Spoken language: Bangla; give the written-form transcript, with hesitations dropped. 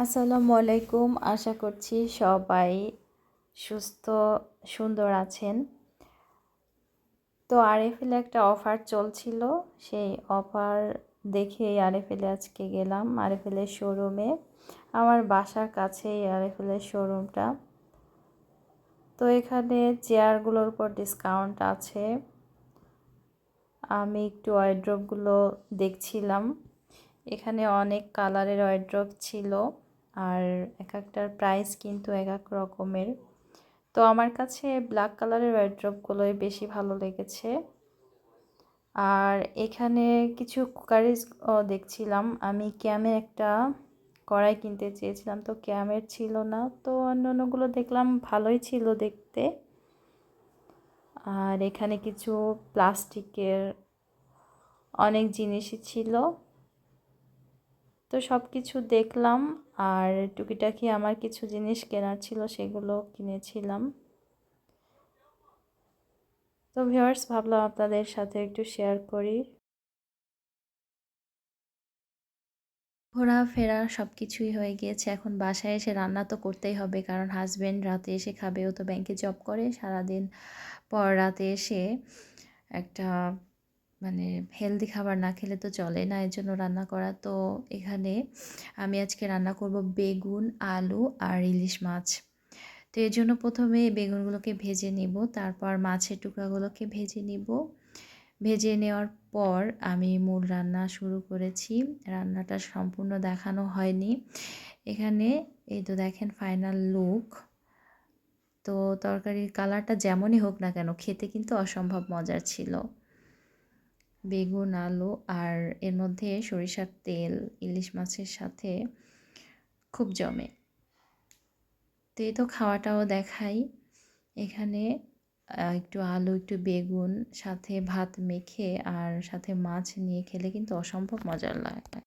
আসসালামু আলাইকুম। আশা করছি সবাই সুস্থ সুন্দর আছেন। তো আরএফএলে একটা অফার চলছিল, সেই অফার দেখেই আরএফএলে আজকে গেলাম। আরএফএলের শোরুমে, আমার বাসার কাছেই আরএফএলের শোরুমটা। তো এখানে চেয়ারগুলোর উপর ডিসকাউন্ট আছে। আমি একটু ওয়ারড্রপগুলো দেখছিলাম। এখানে অনেক কালারের ওয়ারড্রপ ছিল, আর এক একটার প্রাইস কিন্তু এক এক রকমের। তো আমার কাছে ব্ল্যাক কালারের ওয়ারড্রপগুলোই বেশি ভালো লেগেছে। আর এখানে কিছু কুকারিজ দেখছিলাম। আমি ক্যামের একটা কড়াই কিনতে চেয়েছিলাম, তো ক্যামের ছিল না। তো অন্যান্যগুলো দেখলাম ভালোই ছিল দেখতে। আর এখানে কিছু প্লাস্টিকের অনেক জিনিসই ছিল। তো সব কিছু দেখলাম, আর টুকিটাকি আমার কিছু জিনিস কেনার ছিল, সেগুলো কিনেছিলাম। তো ভিউয়ার্স, ভাবলাম আপনাদের সাথে একটু শেয়ার করি। ঘোরাফেরা সব কিছুই হয়ে গিয়েছে। এখন বাসায় এসে রান্না তো করতেই হবে, কারণ হাজব্যান্ড রাতে এসে খাবে। ও তো ব্যাংকে জব করে, সারাদিন পর রাতে এসে একটা মানে হেলদি খাবার না খেলে তো চলে না, এর জন্য রান্না করা। তো এখানে আমি আজকে রান্না করব বেগুন, আলু আর ইলিশ মাছ। তো এর জন্য প্রথমে বেগুনগুলোকে ভেজে নিব, তারপর মাছের টুকরাগুলোকে ভেজে নিব। ভেজে নেওয়ার পর আমি মূল রান্না শুরু করেছি। রান্নাটা সম্পূর্ণ দেখানো হয়নি এখানে। এই তো দেখেন ফাইনাল লুক। তো তরকারির কালারটা যেমনই হোক না কেন, খেতে কিন্তু অসম্ভব মজার ছিল। বেগুন, আলু আর এর মধ্যে সরিষার তেল ইলিশ মাছের সাথে খুব জমে। তো এই তো খাওয়াটাও দেখাই। এখানে একটু আলু, একটু বেগুন, সাথে ভাত মেখে আর সাথে মাছ নিয়ে খেলে কিন্তু অসম্ভব মজার লাগে।